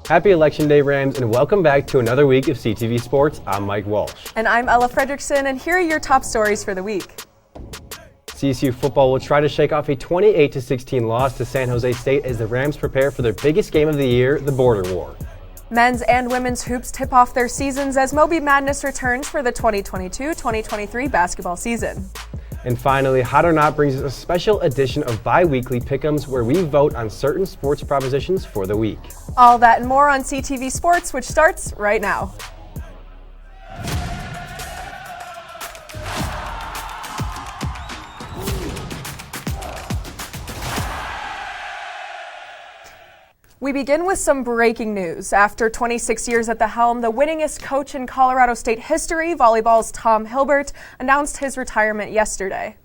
Happy Election Day, Rams, and welcome back to another week of CTV Sports. I'm Mike Walsh. And I'm Ella Fredrikson, and here are your top stories for the week. CSU football will try to shake off a 28-16 loss to San Jose State as the Rams prepare for their biggest game of the year, the Border War. Men's and women's hoops tip off their seasons as Moby Madness returns for the 2022-2023 basketball season. And finally, Hot or Not brings us a special edition of bi-weekly Pick'ems where we vote on certain sports propositions for the week. All that and more on CTV Sports, which starts right now. We begin with some breaking news. After 26 years at the helm, the winningest coach in Colorado State history, volleyball's Tom Hilbert, announced his retirement yesterday.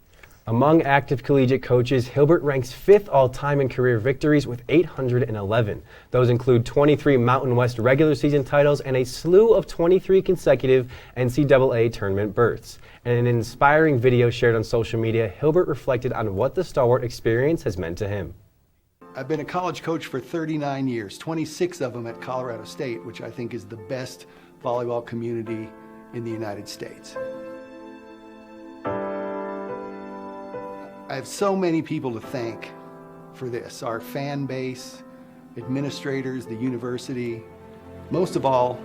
Among active collegiate coaches, Hilbert ranks 5th all-time in career victories with 811. Those include 23 Mountain West regular season titles and a slew of 23 consecutive NCAA tournament berths. In an inspiring video shared on social media, Hilbert reflected on what the stalwart experience has meant to him. I've been a college coach for 39 years, 26 of them at Colorado State, which I think is the best volleyball community in the United States. I have so many people to thank for this, our fan base, administrators, the university. Most of all,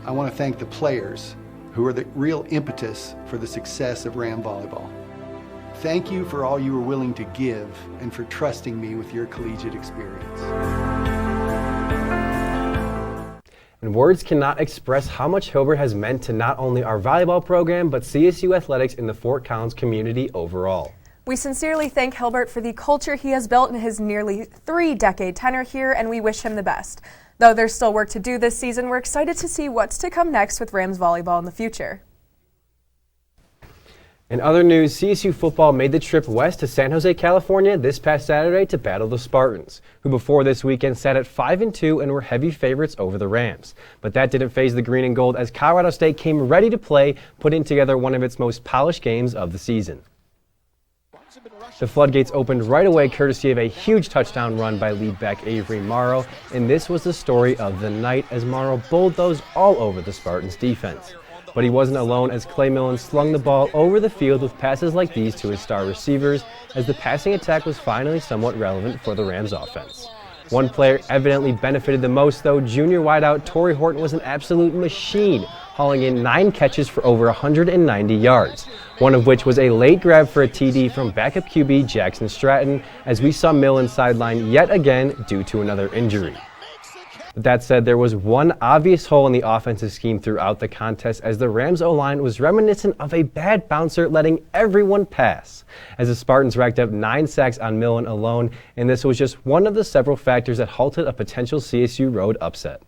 I want to thank the players who are the real impetus for the success of Ram Volleyball. Thank you for all you were willing to give and for trusting me with your collegiate experience. And words cannot express how much Hilbert has meant to not only our volleyball program, but CSU athletics in the Fort Collins community overall. We sincerely thank Hilbert for the culture he has built in his nearly 3-decade tenure here, and we wish him the best. Though there's still work to do this season, we're excited to see what's to come next with Rams volleyball in the future. In other news, CSU football made the trip west to San Jose, California this past Saturday to battle the Spartans, who before this weekend sat at 5-2 and were heavy favorites over the Rams. But that didn't faze the green and gold as Colorado State came ready to play, putting together one of its most polished games of the season. The floodgates opened right away courtesy of a huge touchdown run by lead back Avery Morrow, and this was the story of the night as Morrow bulldozed all over the Spartans' defense. But he wasn't alone as Clay Millen slung the ball over the field with passes like these to his star receivers as the passing attack was finally somewhat relevant for the Rams offense. One player evidently benefited the most though. Junior wideout Torrey Horton was an absolute machine, hauling in 9 catches for over 190 yards, one of which was a late grab for a TD from backup QB Jackson Stratton as we saw Millen sidelined yet again due to another injury. That said, there was one obvious hole in the offensive scheme throughout the contest as the Rams O-line was reminiscent of a bad bouncer letting everyone pass, as the Spartans racked up 9 sacks on Millen alone, and this was just one of the several factors that halted a potential CSU road upset.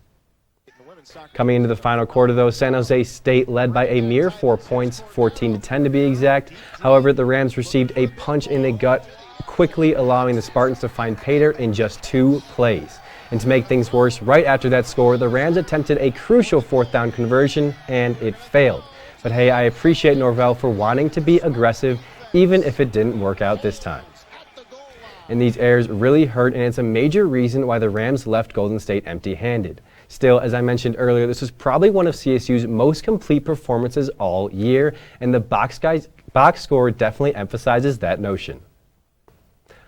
Coming into the final quarter though, San Jose State led by a mere 4 points, 14-10 to be exact. However, the Rams received a punch in the gut, quickly allowing the Spartans to find pay dirt in just 2 plays. And to make things worse, right after that score, the Rams attempted a crucial 4th down conversion, and it failed. But hey, I appreciate Norvell for wanting to be aggressive, even if it didn't work out this time. And these errors really hurt, and it's a major reason why the Rams left Golden State empty-handed. Still, as I mentioned earlier, this was probably one of CSU's most complete performances all year, and the box score definitely emphasizes that notion.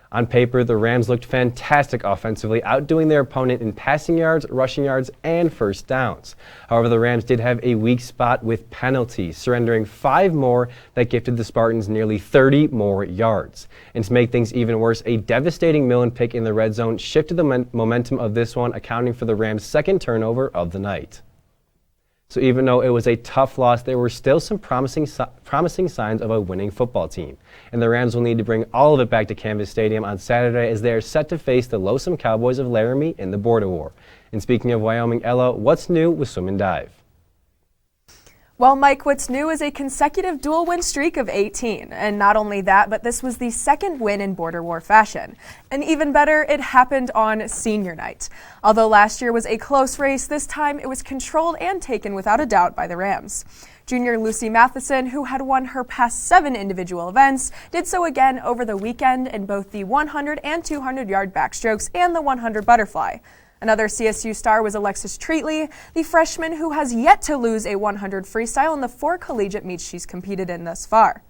On paper, the Rams looked fantastic offensively, outdoing their opponent in passing yards, rushing yards, and first downs. However, the Rams did have a weak spot with penalties, surrendering 5 more that gifted the Spartans nearly 30 more yards. And to make things even worse, a devastating Millen pick in the red zone shifted the momentum of this one, accounting for the Rams' 2nd turnover of the night. So even though it was a tough loss, there were still some promising signs of a winning football team. And the Rams will need to bring all of it back to Canvas Stadium on Saturday as they are set to face the Lonesome Cowboys of Laramie in the Border War. And speaking of Wyoming, Ella, what's new with swim and dive? Well, Mike, what's new is a consecutive dual win streak of 18. And not only that, but this was the 2nd win in Border War fashion. And even better, it happened on senior night. Although last year was a close race, this time it was controlled and taken without a doubt by the Rams. Junior Lucy Matheson, who had won her past 7 individual events, did so again over the weekend in both the 100 and 200-yard backstrokes and the 100 butterfly. Another CSU star was Alexis Treatley, the freshman who has yet to lose a 100 freestyle in the 4 collegiate meets she's competed in thus far.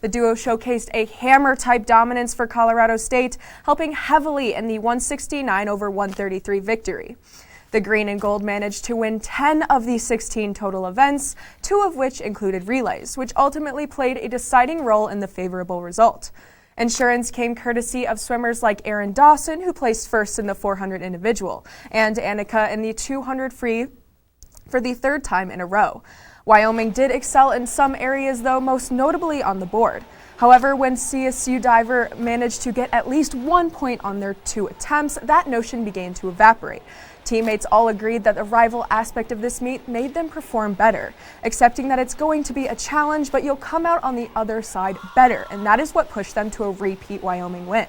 The duo showcased a hammer-type dominance for Colorado State, helping heavily in the 169-133 victory. The green and gold managed to win 10 of the 16 total events, 2 of which included relays, which ultimately played a deciding role in the favorable result. Insurance came courtesy of swimmers like Aaron Dawson, who placed first in the 400 individual, and Annika in the 200 free for the 3rd time in a row. Wyoming did excel in some areas, though, most notably on the board. However, when CSU diver managed to get at least 1 point on their 2 attempts, that notion began to evaporate. Teammates all agreed that the rival aspect of this meet made them perform better, accepting that it's going to be a challenge, but you'll come out on the other side better, and that is what pushed them to a repeat Wyoming win.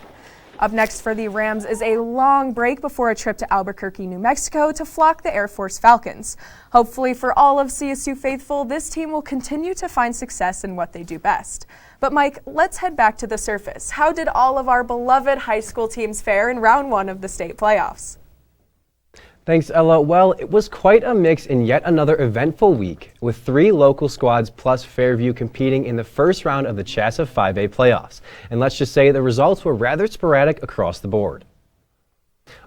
Up next for the Rams is a long break before a trip to Albuquerque, New Mexico to flock the Air Force Falcons. Hopefully for all of CSU faithful, this team will continue to find success in what they do best. But Mike, let's head back to the surface. How did all of our beloved high school teams fare in round 1 of the state playoffs? Thanks, Ella. Well, it was quite a mix in yet another eventful week, with 3 local squads plus Fairview competing in the first round of the CHSAA 5A playoffs. And let's just say the results were rather sporadic across the board.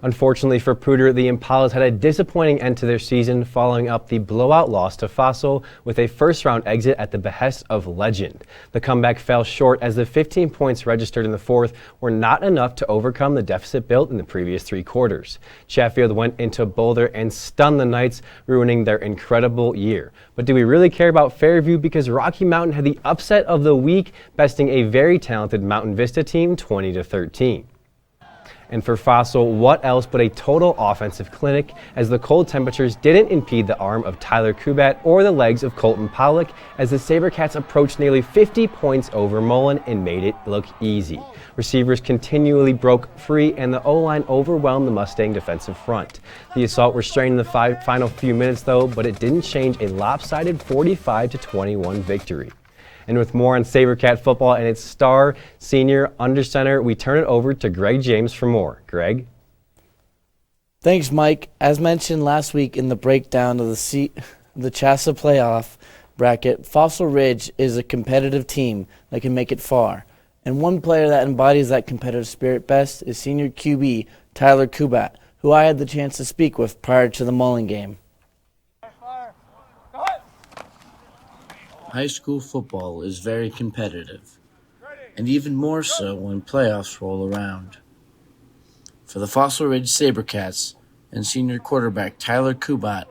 Unfortunately for Poudre, the Impalas had a disappointing end to their season following up the blowout loss to Fossil with a first-round exit at the behest of legend. The comeback fell short as the 15 points registered in the 4th were not enough to overcome the deficit built in the previous 3 quarters. Chatfield went into Boulder and stunned the Knights, ruining their incredible year. But do we really care about Fairview, because Rocky Mountain had the upset of the week, besting a very talented Mountain Vista team 20-13. And for Fossil, what else but a total offensive clinic, as the cold temperatures didn't impede the arm of Tyler Kubat or the legs of Colton Pollock, as the Sabercats approached nearly 50 points over Mullen and made it look easy. Receivers continually broke free, and the O-line overwhelmed the Mustang defensive front. The assault restrained in the final few minutes, though, but it didn't change a lopsided 45-21 victory. And with more on Sabercat football and its star senior under center, we turn it over to Greg James for more. Greg? Thanks, Mike. As mentioned last week in the breakdown of the CHSAA playoff bracket, Fossil Ridge is a competitive team that can make it far. And one player that embodies that competitive spirit best is senior QB Tyler Kubat, who I had the chance to speak with prior to the Mullen game. High school football is very competitive, and even more so when playoffs roll around. For the Fossil Ridge Sabercats and senior quarterback Tyler Kubat,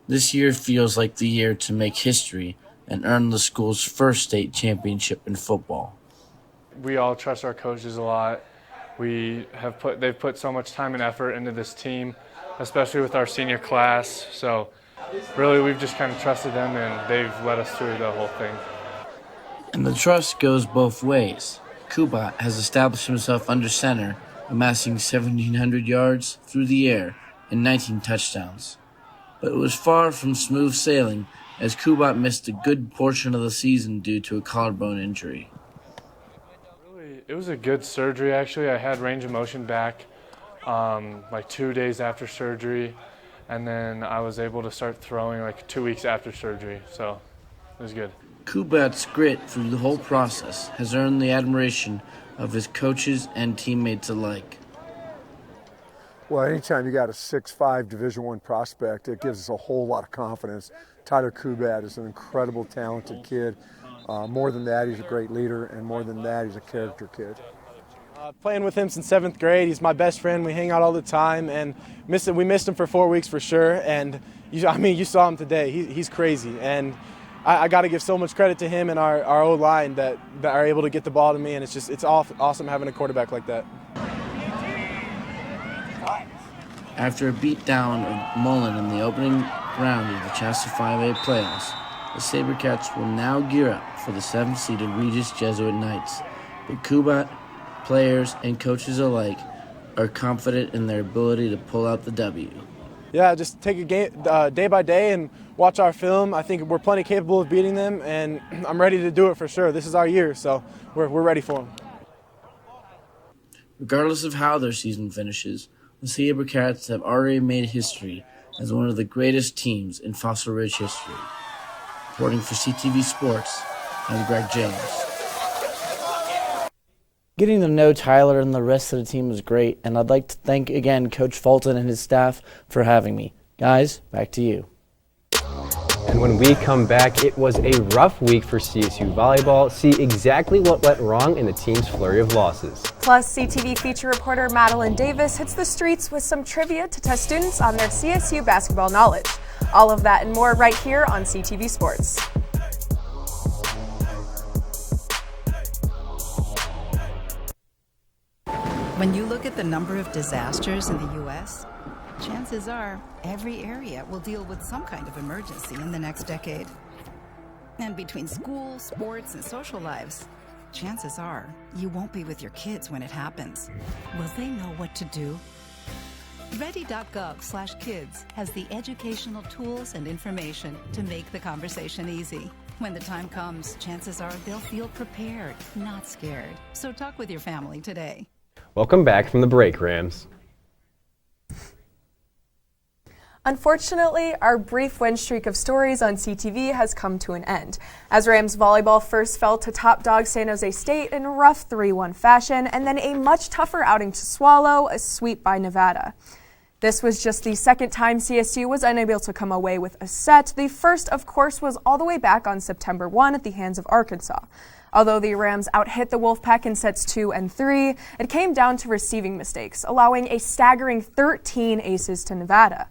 this year feels like the year to make history and earn the school's first state championship in football. We all trust our coaches a lot. They've put so much time and effort into this team, especially with our senior class. So really, we've just kind of trusted them, and they've led us through the whole thing. And the trust goes both ways. Kubat has established himself under center, amassing 1,700 yards through the air and 19 touchdowns. But it was far from smooth sailing, as Kubat missed a good portion of the season due to a collarbone injury. It was a good surgery, actually. I had range of motion back like 2 days after surgery. And then I was able to start throwing like 2 weeks after surgery, so it was good. Kubat's grit through the whole process has earned the admiration of his coaches and teammates alike. Well, anytime you got a 6'5" Division I prospect, it gives us a whole lot of confidence. Tyler Kubat is an incredible, talented kid. More than that, he's a great leader, and more than that, he's a character kid. Playing with him since 7th grade. He's my best friend. We hang out all the time, and we missed him for 4 weeks for sure. And you saw him today. He's crazy, and I got to give so much credit to him and our O-line that are able to get the ball to me. And it's awesome having a quarterback like that. After a beatdown of Mullen in the opening round of the CHSAA 5A playoffs, the Sabercats will now gear up for the 7th-seeded Regis Jesuit Knights. But Kubat, players, and coaches alike are confident in their ability to pull out the W. Yeah, just take a game day by day and watch our film. I think we're plenty capable of beating them, and I'm ready to do it for sure. This is our year, so we're ready for them. Regardless of how their season finishes, the SeaBearcats have already made history as one of the greatest teams in Fossil Ridge history. Reporting for CTV Sports, I'm Greg James. Getting to know Tyler and the rest of the team was great, and I'd like to thank again Coach Fulton and his staff for having me. Guys, back to you. And when we come back, it was a rough week for CSU volleyball. See exactly what went wrong in the team's flurry of losses. Plus, CTV feature reporter Madeline Davis hits the streets with some trivia to test students on their CSU basketball knowledge. All of that and more right here on CTV Sports. When you look at the number of disasters in the U.S., chances are every area will deal with some kind of emergency in the next decade. And between school, sports, and social lives, chances are you won't be with your kids when it happens. Will they know what to do? Ready.gov/kids has the educational tools and information to make the conversation easy. When the time comes, chances are they'll feel prepared, not scared. So talk with your family today. Welcome back from the break, Rams. Unfortunately, our brief win streak of stories on CTV has come to an end, as Rams volleyball first fell to top dog San Jose State in rough 3-1 fashion, and then a much tougher outing to swallow, a sweep by Nevada. This was just the second time CSU was unable to come away with a set. The first, of course, was all the way back on September 1 at the hands of Arkansas. Although the Rams out-hit the Wolfpack in sets 2 and 3, it came down to receiving mistakes, allowing a staggering 13 aces to Nevada.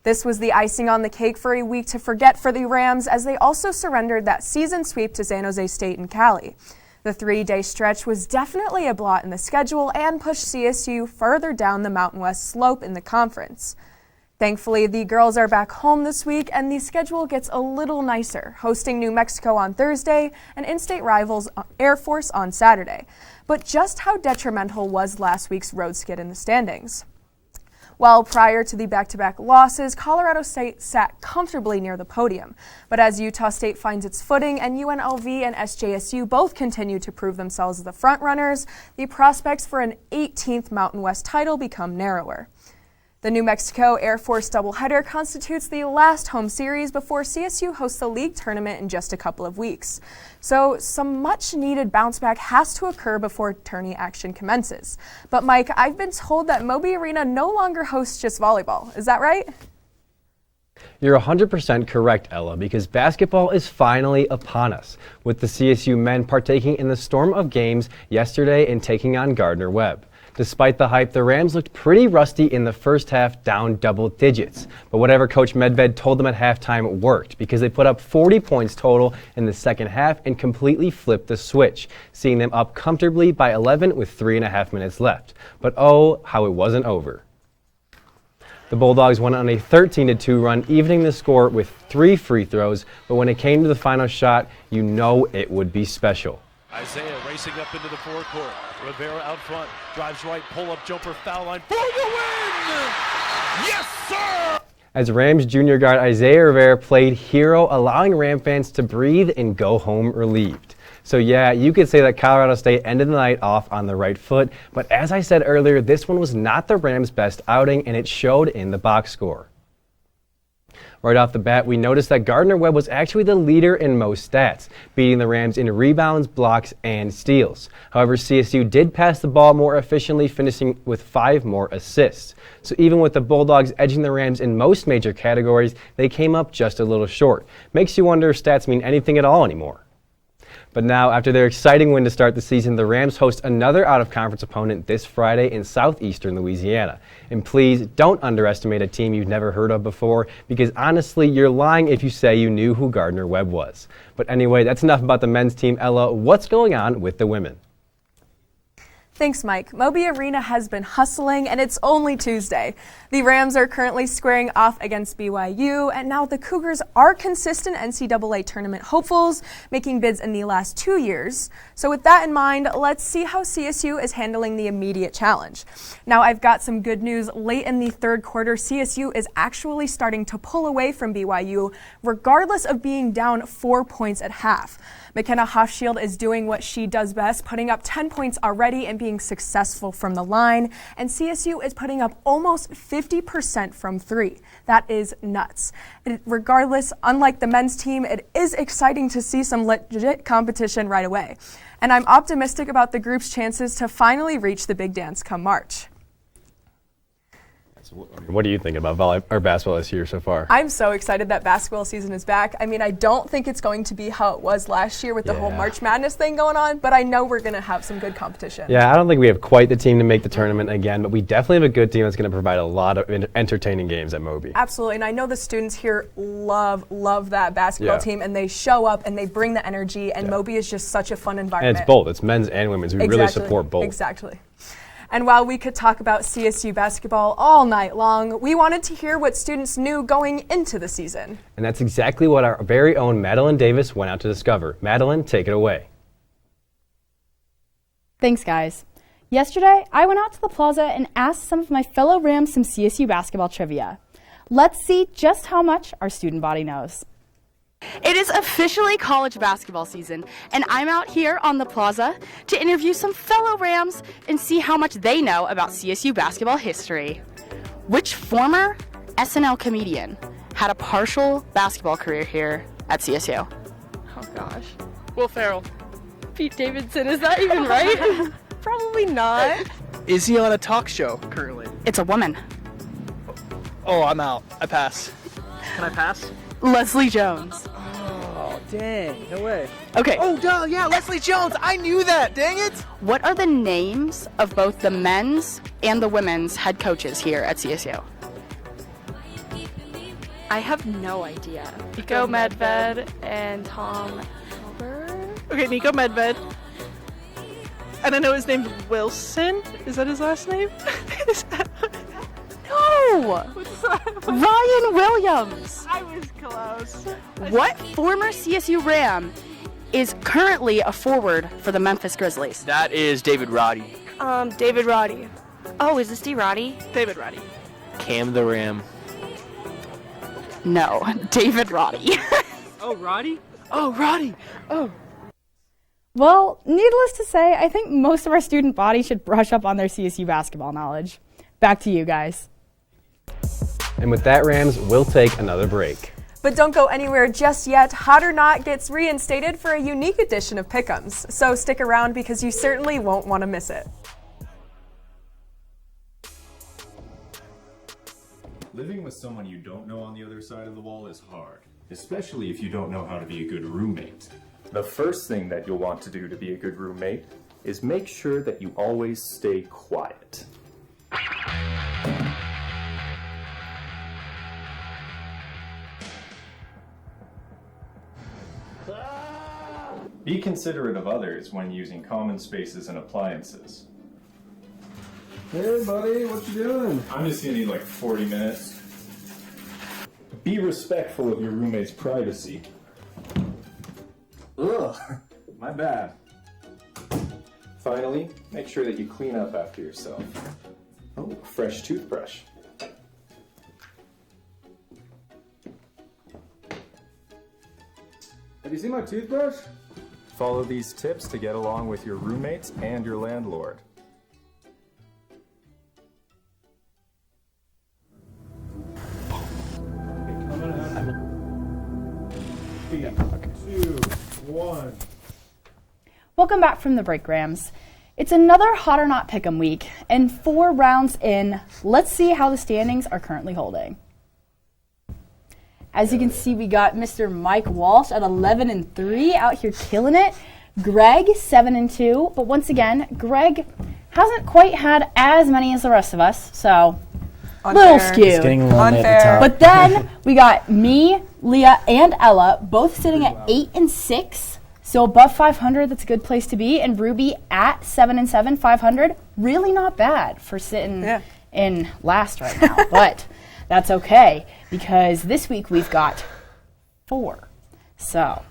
This was the icing on the cake for a week to forget for the Rams, as they also surrendered that season sweep to San Jose State and Cali. The 3-day stretch was definitely a blot in the schedule and pushed CSU further down the Mountain West slope in the conference. Thankfully, the girls are back home this week, and the schedule gets a little nicer, hosting New Mexico on Thursday and in-state rivals Air Force on Saturday. But just how detrimental was last week's road skid in the standings? Well, prior to the back-to-back losses, Colorado State sat comfortably near the podium. But as Utah State finds its footing and UNLV and SJSU both continue to prove themselves as the frontrunners, the prospects for an 18th Mountain West title become narrower. The New Mexico Air Force doubleheader constitutes the last home series before CSU hosts the league tournament in just a couple of weeks. So some much-needed bounce-back has to occur before tourney action commences. But Mike, I've been told that Moby Arena no longer hosts just volleyball. Is that right? You're 100% correct, Ella, because basketball is finally upon us, with the CSU men partaking in the storm of games yesterday and taking on Gardner-Webb. Despite the hype, the Rams looked pretty rusty in the first half, down double digits. But whatever Coach Medved told them at halftime worked, because they put up 40 points total in the second half and completely flipped the switch, seeing them up comfortably by 11 with 3.5 minutes left. But oh, how it wasn't over. The Bulldogs went on a 13-2 run, evening the score with 3 free throws, but when it came to the final shot, you know it would be special. Isaiah racing up into the forecourt. Rivera out front, drives right, pull-up jumper, foul line for the win! Yes, sir! As Rams junior guard Isaiah Rivera played hero, allowing Ram fans to breathe and go home relieved. So yeah, you could say that Colorado State ended the night off on the right foot, but as I said earlier, this one was not the Rams' best outing, and it showed in the box score. Right off the bat, we noticed that Gardner-Webb was actually the leader in most stats, beating the Rams in rebounds, blocks, and steals. However, CSU did pass the ball more efficiently, finishing with 5 more assists. So even with the Bulldogs edging the Rams in most major categories, they came up just a little short. Makes you wonder if stats mean anything at all anymore. But now, after their exciting win to start the season, the Rams host another out-of-conference opponent this Friday in southeastern Louisiana. And please, don't underestimate a team you've never heard of before, because honestly, you're lying if you say you knew who Gardner-Webb was. But anyway, that's enough about the men's team. Ella, what's going on with the women? Thanks, Mike. Moby Arena has been hustling, and it's only Tuesday. The Rams are currently squaring off against BYU, and now the Cougars are consistent NCAA tournament hopefuls, making bids in the last 2 years. So with that in mind, let's see how CSU is handling the immediate challenge. Now, I've got some good news. Late in the third quarter, CSU is actually starting to pull away from BYU, regardless of being down 4 points at half. McKenna Hofschild is doing what she does best, putting up 10 points already and being successful from the line. And CSU is putting up almost 50% from three. That is nuts. Regardless, unlike the men's team, it is exciting to see some legit competition right away. And I'm optimistic about the group's chances to finally reach the big dance come March. What do you think about basketball this year so far? I'm so excited that basketball season is back. I mean, I don't think it's going to be how it was last year with the whole March Madness thing going on, but I know we're going to have some good competition. Yeah, I don't think we have quite the team to make the tournament again, but we definitely have a good team that's going to provide a lot of entertaining games at Moby. Absolutely, and I know the students here love that basketball team, and they show up and they bring the energy, and Moby is just such a fun environment. And it's both. It's men's and women's. We really support both. Exactly. And while we could talk about CSU basketball all night long, we wanted to hear what students knew going into the season. And that's exactly what our very own Madeline Davis went out to discover. Madeline, take it away. Thanks, guys. Yesterday, I went out to the plaza and asked some of my fellow Rams some CSU basketball trivia. Let's see just how much our student body knows. It is officially college basketball season, and I'm out here on the plaza to interview some fellow Rams and see how much they know about CSU basketball history. Which former SNL comedian had a partial basketball career here at CSU? Oh gosh. Will Ferrell. Pete Davidson, is that even right? Probably not. Is he on a talk show currently? It's a woman. Oh, I'm out. I pass. Can I pass? Leslie Jones. Oh, dang. No way. Okay. Oh, duh, yeah, Leslie Jones. I knew that. Dang it. What are the names of both the men's and the women's head coaches here at CSU? I have no idea. Nico Medved and Tom Albert. Okay, Nico Medved. And I know his name's Wilson. Is that his last name? No! Ryan Williams. I was close. What former CSU Ram is currently a forward for the Memphis Grizzlies? That is David Roddy. David Roddy. Oh, is this D. Roddy? David Roddy. Cam the Ram. No, David Roddy. Oh, Roddy? Oh, Roddy. Oh. Well, needless to say, I think most of our student body should brush up on their CSU basketball knowledge. Back to you guys. And with that, Rams, we'll take another break. But don't go anywhere just yet. Hot or Not gets reinstated for a unique edition of Pick'ems. So stick around because you certainly won't want to miss it. Living with someone you don't know on the other side of the wall is hard, especially if you don't know how to be a good roommate. The first thing that you'll want to do to be a good roommate is make sure that you always stay quiet. Be considerate of others when using common spaces and appliances. Hey buddy, what you doing? I'm just gonna need like 40 minutes. Be respectful of your roommate's privacy. Ugh, my bad. Finally, make sure that you clean up after yourself. Oh, fresh toothbrush. Have you seen my toothbrush? Follow these tips to get along with your roommates and your landlord. Three, 2, 1. Welcome back from the break, Rams. It's another Hot or Not Pick'em week, and 4 rounds in, let's see how the standings are currently holding. As you can see, we got Mr. Mike Walsh at 11-3 out here killing it. Greg 7-2, but once again, Greg hasn't quite had as many as the rest of us, so little skewed. It's getting lonely at the top. But then we got me, Leah, and Ella both sitting at 8-6, so above 500. That's a good place to be. And Ruby at 7-7, 500. Really not bad for sitting in last right now, but that's okay because this week we've got 4. So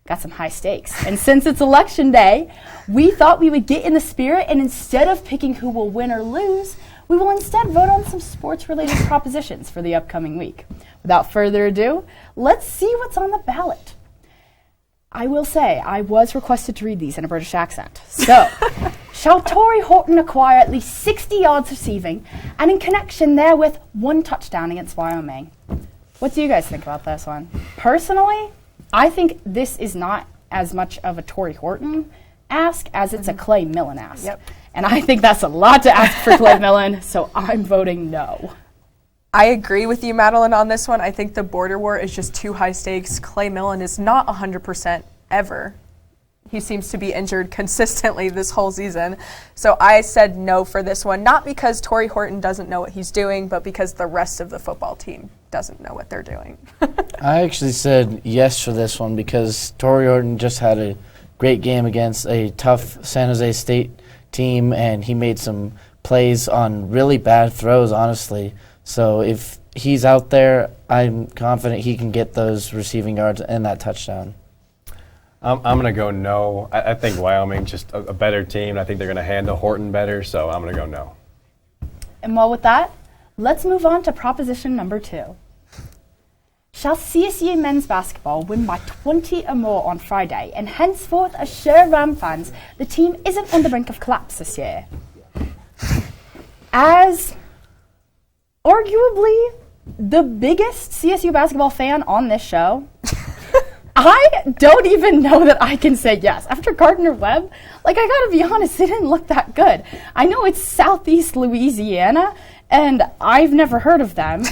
got some high stakes. And since it's election day, we thought we would get in the spirit, and instead of picking who will win or lose, we will instead vote on some sports-related propositions for the upcoming week. Without further ado, let's see what's on the ballot. I will say, I was requested to read these in a British accent. So, shall Torrey Horton acquire at least 60 yards receiving, and in connection therewith, 1 touchdown against Wyoming? What do you guys think about this one? Personally, I think this is not as much of a Torrey Horton ask as it's a Clay Millen ask. Yep. And I think that's a lot to ask for Clay Millen, so I'm voting no. I agree with you, Madeline, on this one. I think the border war is just too high stakes. Clay Millen is not 100% ever. He seems to be injured consistently this whole season. So I said no for this one, not because Torrey Horton doesn't know what he's doing, but because the rest of the football team doesn't know what they're doing. I actually said yes for this one because Torrey Horton just had a great game against a tough San Jose State team, and he made some plays on really bad throws, honestly. So if he's out there, I'm confident he can get those receiving yards and that touchdown. I'm going to go no. I think Wyoming's just a better team. I think they're going to handle Horton better, so I'm going to go no. And well, with that, let's move on to proposition number 2. Shall CSU men's basketball win by 20 or more on Friday, and henceforth assure Ram fans the team isn't on the brink of collapse this year? As arguably the biggest CSU basketball fan on this show, I don't even know that I can say yes. After Gardner-Webb, I gotta be honest, it didn't look that good. I know it's Southeast Louisiana, and I've never heard of them.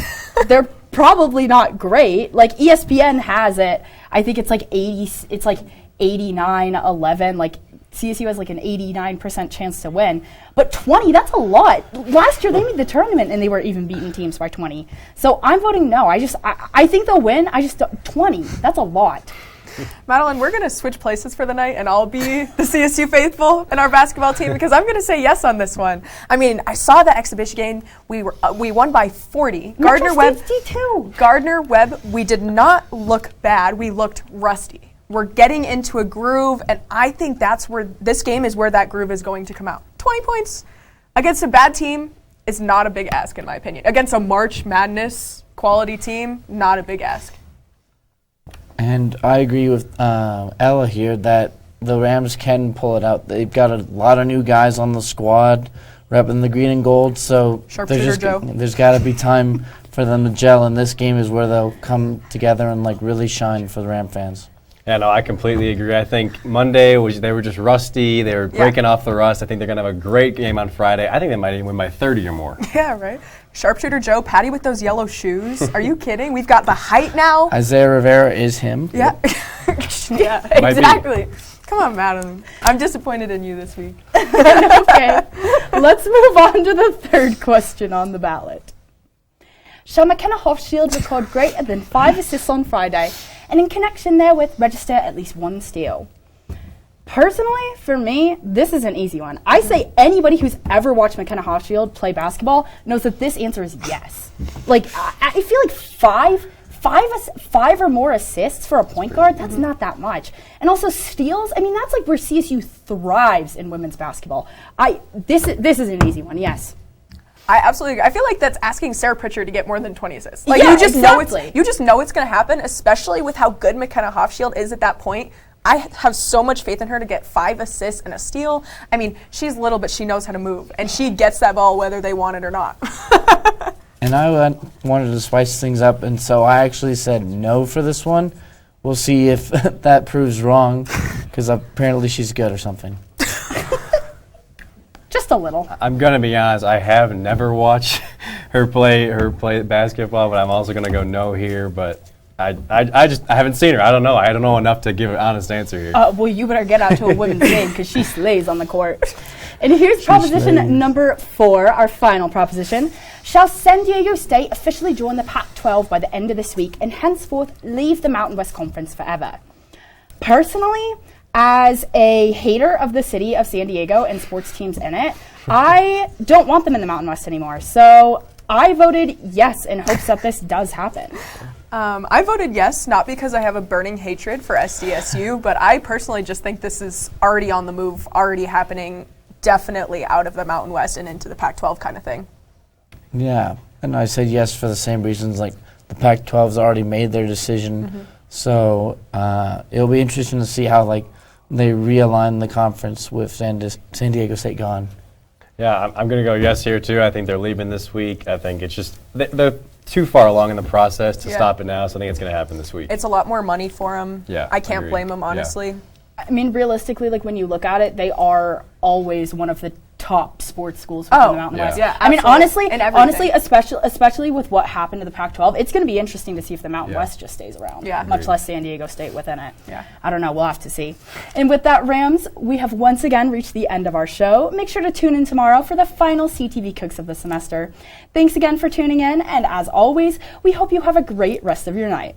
They're probably not great. ESPN has it. I think it's 89-11. CSU has an 89% chance to win. But 20, that's a lot. Last year they made the tournament and they were even beating teams by 20. So I'm voting no. I think they'll win. 20, that's a lot. Madeline, we're going to switch places for the night, and I'll be the CSU faithful in our basketball team because I'm going to say yes on this one. I mean, I saw the exhibition game. We won by 40. Gardner-Webb, we did not look bad. We looked rusty. We're getting into a groove, and I think that's where this game is where that groove is going to come out. 20 points against a bad team is not a big ask, in my opinion. Against a March Madness quality team, not a big ask. And I agree with Ella here that the Rams can pull it out. They've got a lot of new guys on the squad repping the green and gold, so there's got to be time for them to gel, and this game is where they'll come together and really shine for the Ram fans. Yeah, no, I completely agree. I think Monday they were just rusty. They were breaking off the rust. I think they're going to have a great game on Friday. I think they might even win by 30 or more. Yeah, right. Sharpshooter Joe, Patty with those yellow shoes. Are you kidding? We've got the height now. Isaiah Rivera is him. Yeah. Yeah, exactly. Come on, Madeline. I'm disappointed in you this week. Okay. Let's move on to the third question on the ballot. Shall McKenna Hofschild record greater than 5 assists on Friday, and in connection therewith register at least 1 steal? Personally, for me, this is an easy one. I say anybody who's ever watched McKenna Hofschild play basketball knows that this answer is yes. I feel like five or more assists for a point guard, that's not that much. And also steals, that's where CSU thrives in women's basketball. This is an easy one, yes. I absolutely agree. I feel like that's asking Sarah Pritchard to get more than 20 assists. Yeah, you just exactly. You just know it's going to happen, especially with how good McKenna Hofschild is at that point. I have so much faith in her to get 5 assists and a steal. She's little, but she knows how to move, and she gets that ball whether they want it or not. And I wanted to spice things up, and so I actually said no for this one. We'll see if that proves wrong, because apparently she's good or something. Just a little. I'm going to be honest, I have never watched her play basketball, but I'm also going to go no here, but I haven't seen her. I don't know. I don't know enough to give an honest answer here. Well, you better get out to a women's game because she slays on the court. And here's proposition number 4, our final proposition. Shall San Diego State officially join the Pac-12 by the end of this week and henceforth leave the Mountain West Conference forever? Personally, as a hater of the city of San Diego and sports teams in it, I don't want them in the Mountain West anymore. So I voted yes in hopes that this does happen. I voted yes, not because I have a burning hatred for SDSU, but I personally just think this is already on the move, already happening, definitely out of the Mountain West and into the Pac-12 kind of thing. Yeah, and I said yes for the same reasons. The Pac-12's already made their decision So it'll be interesting to see how they realign the conference with San Diego State gone. Yeah, I'm going to go yes here too. I think they're leaving this week. I think it's just they're too far along in the process to stop it now, so I think it's going to happen this week. It's a lot more money for them. Yeah, I can't blame them, honestly. Yeah. I mean, realistically, when you look at it, they are always one of the top sports schools within the Mountain West. Yeah, I mean, honestly, everything. especially with what happened to the Pac-12, it's going to be interesting to see if the Mountain West just stays around. Yeah. Much less San Diego State within it. Yeah. I don't know. We'll have to see. And with that, Rams, we have once again reached the end of our show. Make sure to tune in tomorrow for the final CTV Cooks of the semester. Thanks again for tuning in, and as always, we hope you have a great rest of your night.